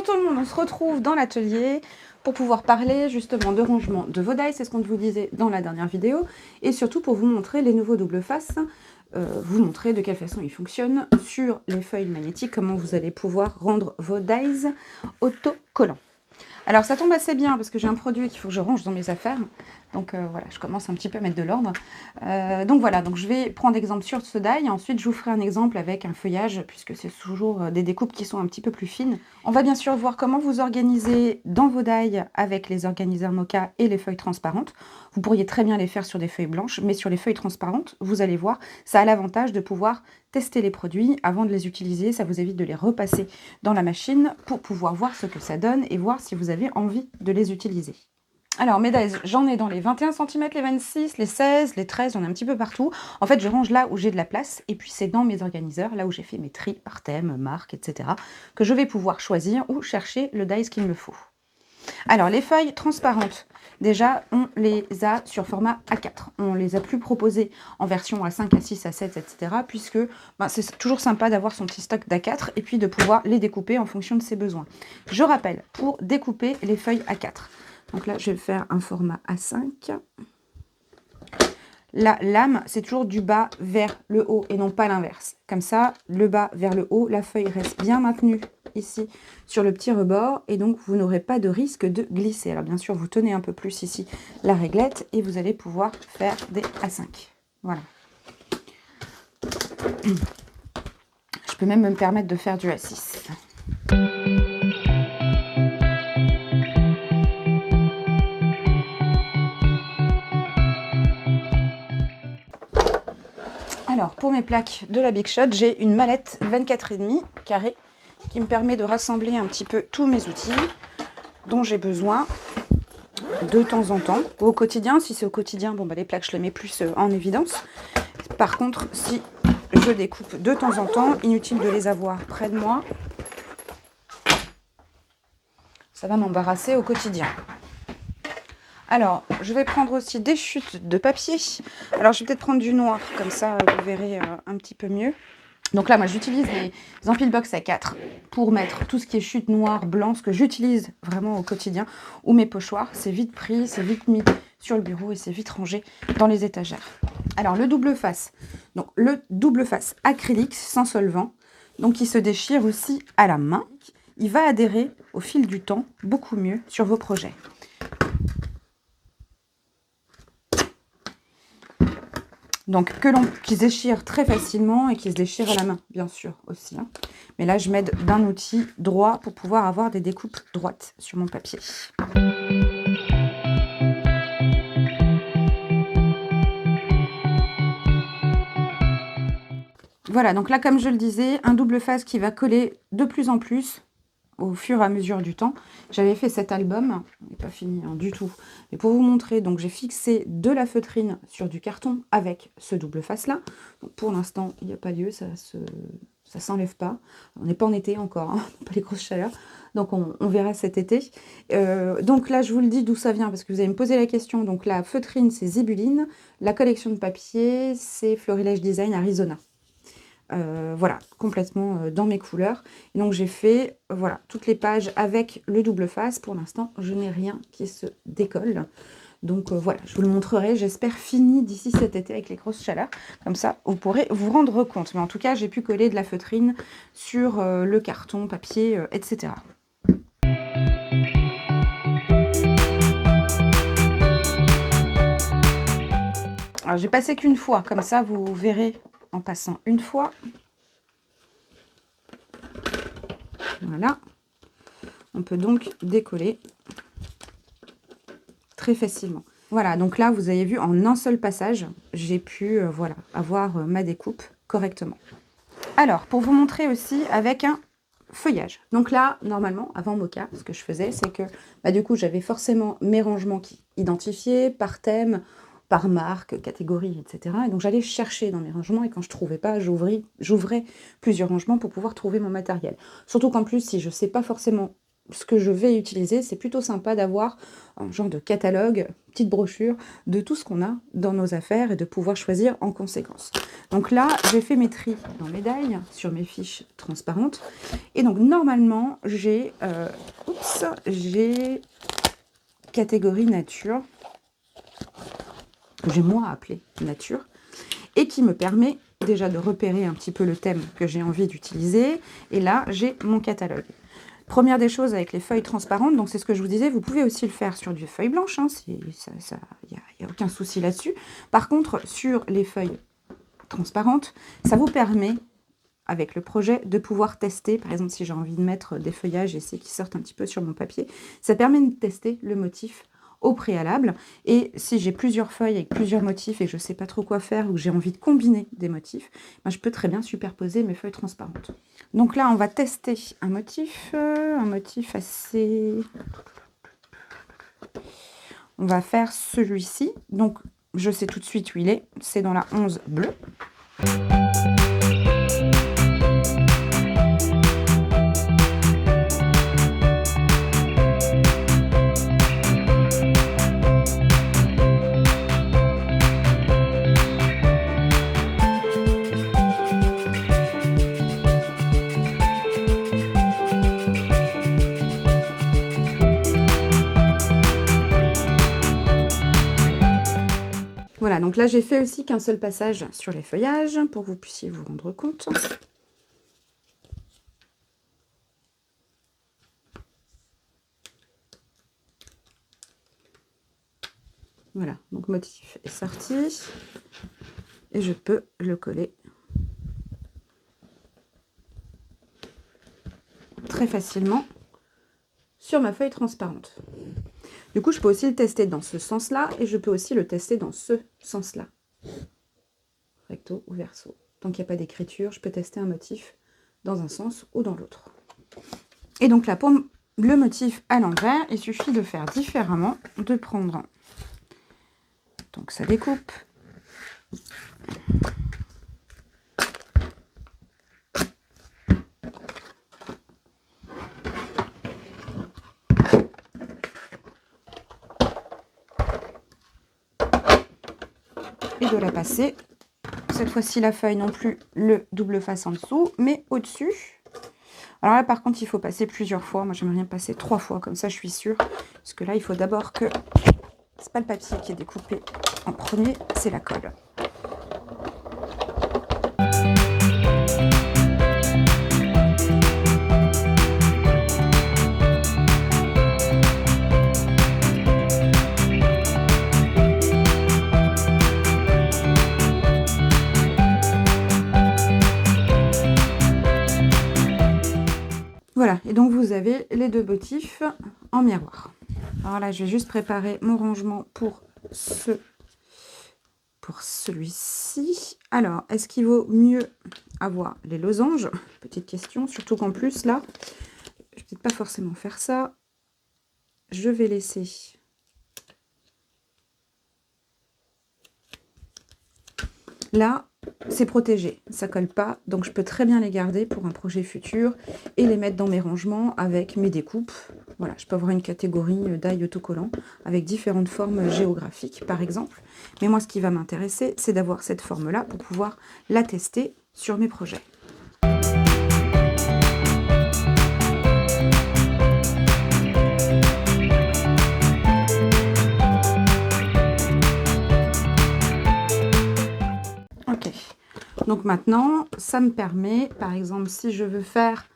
tout le monde, on se retrouve dans l'atelier pour pouvoir parler justement de rangement de vos dies, c'est ce qu'on vous disait dans la dernière vidéo, et surtout pour vous montrer les nouveaux double face, vous montrer de quelle façon ils fonctionnent sur les feuilles magnétiques, comment vous allez pouvoir rendre vos dies autocollants. Alors ça tombe assez bien parce que j'ai un produit qu'il faut que je range dans mes affaires. Donc voilà, je commence un petit peu à mettre de l'ordre. Donc voilà, donc je vais prendre exemple sur ce die et ensuite je vous ferai un exemple avec un feuillage puisque c'est toujours des découpes qui sont un petit peu plus fines. On va bien sûr voir comment vous organiser dans vos die avec les organiseurs Moka et les feuilles transparentes. Vous pourriez très bien les faire sur des feuilles blanches, mais sur les feuilles transparentes, vous allez voir, ça a l'avantage de pouvoir tester les produits avant de les utiliser. Ça vous évite de les repasser dans la machine pour pouvoir voir ce que ça donne et voir si vous avez envie de les utiliser. Alors, mes dies, j'en ai dans les 21 cm, les 26, les 16, les 13, j'en ai un petit peu partout. En fait, je range là où j'ai de la place, et puis c'est dans mes organiseurs, là où j'ai fait mes tris par thème, marque, etc., que je vais pouvoir choisir ou chercher le dies qu'il me faut. Alors, les feuilles transparentes, déjà, on les a sur format A4. On les a plus proposées en version A5, A6, A7, etc., puisque c'est toujours sympa d'avoir son petit stock d'A4 et puis de pouvoir les découper en fonction de ses besoins. Je rappelle, pour découper les feuilles A4, donc là, je vais faire un format A5. La lame, c'est toujours du bas vers le haut et non pas l'inverse. Comme ça, le bas vers le haut, la feuille reste bien maintenue ici sur le petit rebord et donc vous n'aurez pas de risque de glisser. Alors bien sûr, vous tenez un peu plus ici la réglette et vous allez pouvoir faire des A5. Voilà. Je peux même me permettre de faire du A6. Alors, pour mes plaques de la Big Shot, j'ai une mallette 24,5 carré qui me permet de rassembler un petit peu tous mes outils dont j'ai besoin de temps en temps. Au quotidien, si c'est au quotidien, bon, les plaques, je les mets plus en évidence. Par contre, si je découpe de temps en temps, inutile de les avoir près de moi. Ça va m'embarrasser au quotidien. Alors, je vais prendre aussi des chutes de papier. Alors, je vais peut-être prendre du noir, comme ça, vous verrez un petit peu mieux. Donc là, moi, j'utilise les Empilbox A4 pour mettre tout ce qui est chute noire, blanc, ce que j'utilise vraiment au quotidien. Ou mes pochoirs, c'est vite pris, c'est vite mis sur le bureau et c'est vite rangé dans les étagères. Alors, le double face. Donc, le double face acrylique sans solvant, donc qui se déchire aussi à la main. Il va adhérer au fil du temps beaucoup mieux sur vos projets. Donc, qui se déchire très facilement et qui se déchire à la main, bien sûr, aussi. Hein. Mais là, je m'aide d'un outil droit pour pouvoir avoir des découpes droites sur mon papier. Voilà, donc là, comme je le disais, un double face qui va coller de plus en plus au fur et à mesure du temps. J'avais fait cet album, il n'est pas fini du tout, mais pour vous montrer, donc j'ai fixé de la feutrine sur du carton avec ce double face là. Donc pour l'instant, il n'y a pas lieu, ça s'enlève pas. On n'est pas en été encore, hein, pas les grosses chaleurs, donc on verra cet été. Donc là, je vous le dis d'où ça vient, parce que vous allez me poser la question. Donc la feutrine, c'est Zibuline, la collection de papier, c'est Florilège Design Arizona. Voilà, complètement dans mes couleurs. Et donc j'ai fait voilà toutes les pages avec le double face. Pour l'instant, je n'ai rien qui se décolle. Donc voilà, je vous le montrerai, j'espère fini d'ici cet été avec les grosses chaleurs. Comme ça, vous pourrez vous rendre compte. Mais en tout cas, j'ai pu coller de la feutrine sur le carton, papier, etc. Alors j'ai passé qu'une fois, comme ça vous verrez en passant une fois. Voilà, on peut donc décoller très facilement. Voilà, donc là, vous avez vu, en un seul passage, j'ai pu voilà, avoir ma découpe correctement. Alors, pour vous montrer aussi avec un feuillage. Donc là, normalement, avant Moka, ce que je faisais, c'est que du coup, j'avais forcément mes rangements identifiés par thème, par marque, catégorie, etc. Et donc, j'allais chercher dans mes rangements et quand je ne trouvais pas, j'ouvrais plusieurs rangements pour pouvoir trouver mon matériel. Surtout qu'en plus, si je ne sais pas forcément ce que je vais utiliser. C'est plutôt sympa d'avoir un genre de catalogue, petite brochure, de tout ce qu'on a dans nos affaires et de pouvoir choisir en conséquence. Donc là, j'ai fait mes tris dans mes die sur mes fiches transparentes. Et donc, normalement, j'ai catégorie nature, que j'ai moi appelé nature, et qui me permet déjà de repérer un petit peu le thème que j'ai envie d'utiliser. Et là, j'ai mon catalogue. Première des choses avec les feuilles transparentes, donc c'est ce que je vous disais, vous pouvez aussi le faire sur des feuilles blanches, hein, il n'y a aucun souci là-dessus. Par contre, sur les feuilles transparentes, ça vous permet, avec le projet, de pouvoir tester, par exemple si j'ai envie de mettre des feuillages et c'est qui sortent un petit peu sur mon papier, ça permet de tester le motif au préalable. Et si j'ai plusieurs feuilles avec plusieurs motifs et que je ne sais pas trop quoi faire ou que j'ai envie de combiner des motifs, ben je peux très bien superposer mes feuilles transparentes. Donc là, on va tester un motif assez... On va faire celui-ci. Donc, je sais tout de suite où il est. C'est dans la 11 bleue. Voilà, donc là j'ai fait aussi qu'un seul passage sur les feuillages pour que vous puissiez vous rendre compte. Voilà, donc motif est sorti et je peux le coller très facilement sur ma feuille transparente. Du coup, je peux aussi le tester dans ce sens-là et je peux aussi le tester dans ce sens-là. Recto ou verso. Tant qu'il n'y a pas d'écriture, je peux tester un motif dans un sens ou dans l'autre. Et donc là, pour le motif à l'envers, il suffit de faire différemment, de prendre... Donc ça découpe. Et de la passer, cette fois-ci la feuille non plus le double face en dessous, mais au-dessus. Alors là par contre il faut passer plusieurs fois, moi j'aimerais bien passer 3 fois, comme ça je suis sûre, parce que là il faut d'abord que, c'est pas le papier qui est découpé en premier, c'est la colle. Voilà, et donc vous avez les deux motifs en miroir. Alors là, je vais juste préparer mon rangement pour celui-ci. Alors, est-ce qu'il vaut mieux avoir les losanges? Petite question, surtout qu'en plus, là, je vais peut-être pas forcément faire ça. Je vais laisser... Là, c'est protégé, ça colle pas, donc je peux très bien les garder pour un projet futur et les mettre dans mes rangements avec mes découpes. Voilà, je peux avoir une catégorie die autocollant avec différentes formes géographiques, par exemple. Mais moi, ce qui va m'intéresser, c'est d'avoir cette forme-là pour pouvoir la tester sur mes projets. Ok. Donc maintenant, ça me permet, par exemple, si je veux faire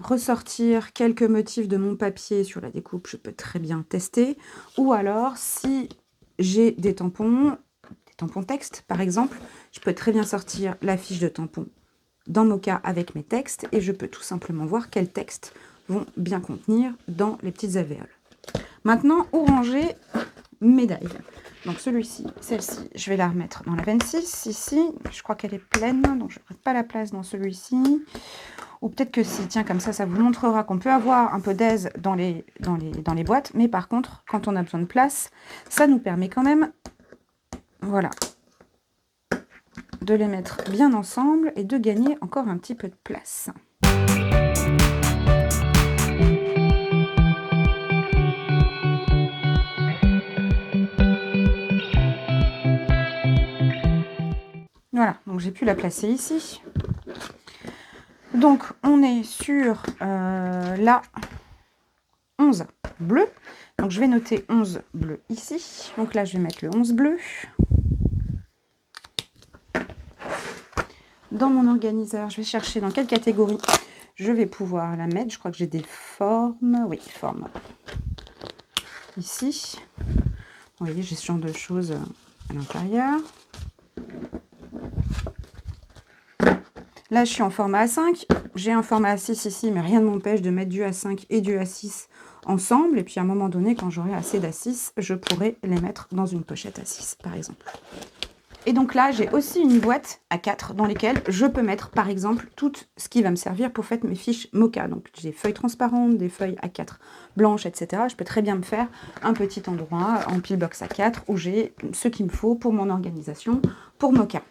ressortir quelques motifs de mon papier sur la découpe, je peux très bien tester. Ou alors, si j'ai des tampons texte, par exemple, je peux très bien sortir la fiche de tampon dans Mocha avec mes textes et je peux tout simplement voir quels textes vont bien contenir dans les petites alvéoles. Maintenant, où ranger mes die? Donc celui-ci, celle-ci, je vais la remettre dans la 26, ici. Je crois qu'elle est pleine, donc je ne prête pas la place dans celui-ci. Ou peut-être que si, tiens, comme ça, ça vous montrera qu'on peut avoir un peu d'aise dans les boîtes. Mais par contre, quand on a besoin de place, ça nous permet quand même, voilà, de les mettre bien ensemble et de gagner encore un petit peu de place. Voilà, donc j'ai pu la placer ici. Donc on est sur la 11 bleu. Donc je vais noter 11 bleu ici. Donc là je vais mettre le 11 bleu. Dans mon organiseur, je vais chercher dans quelle catégorie je vais pouvoir la mettre. Je crois que j'ai des formes. Oui, formes. Ici. Vous voyez, j'ai ce genre de choses à l'intérieur. Là, je suis en format A5. J'ai un format A6 ici, mais rien ne m'empêche de mettre du A5 et du A6 ensemble. Et puis, à un moment donné, quand j'aurai assez d'A6, je pourrai les mettre dans une pochette A6, par exemple. Et donc là, j'ai aussi une boîte A4 dans lesquelles je peux mettre, par exemple, tout ce qui va me servir pour faire mes fiches Mocha. Donc, j'ai des feuilles transparentes, des feuilles A4 blanches, etc. Je peux très bien me faire un petit endroit en pillbox A4 où j'ai ce qu'il me faut pour mon organisation, pour Mocha.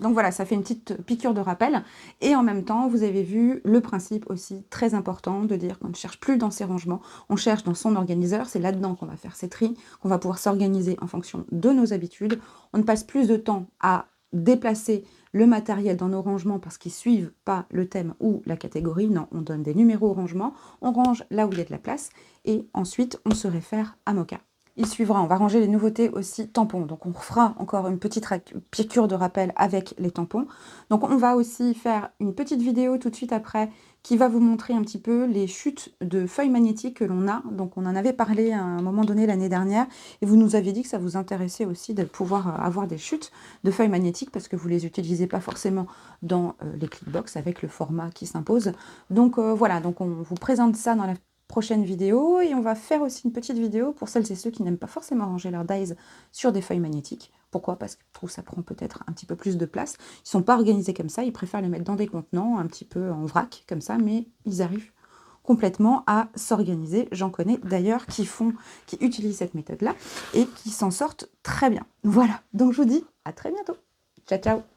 Donc voilà, ça fait une petite piqûre de rappel. Et en même temps, vous avez vu le principe aussi très important de dire qu'on ne cherche plus dans ses rangements, on cherche dans son organiseur. C'est là-dedans qu'on va faire ses tris, qu'on va pouvoir s'organiser en fonction de nos habitudes. On ne passe plus de temps à déplacer le matériel dans nos rangements parce qu'ils ne suivent pas le thème ou la catégorie. Non, on donne des numéros au rangement, on range là où il y a de la place et ensuite on se réfère à Mocha. Il suivra, on va ranger les nouveautés aussi tampons. Donc on fera encore une petite piqûre de rappel avec les tampons. Donc on va aussi faire une petite vidéo tout de suite après qui va vous montrer un petit peu les chutes de feuilles magnétiques que l'on a. Donc on en avait parlé à un moment donné l'année dernière et vous nous aviez dit que ça vous intéressait aussi de pouvoir avoir des chutes de feuilles magnétiques parce que vous ne les utilisez pas forcément dans les clipbox avec le format qui s'impose. Donc voilà, donc on vous présente ça dans la prochaine vidéo et on va faire aussi une petite vidéo pour celles et ceux qui n'aiment pas forcément ranger leurs dies sur des feuilles magnétiques. Pourquoi? Parce que je trouve que ça prend peut-être un petit peu plus de place. Ils ne sont pas organisés comme ça, ils préfèrent les mettre dans des contenants un petit peu en vrac comme ça, mais ils arrivent complètement à s'organiser. J'en connais d'ailleurs qui utilisent cette méthode-là et qui s'en sortent très bien. Voilà, donc je vous dis à très bientôt. Ciao, ciao!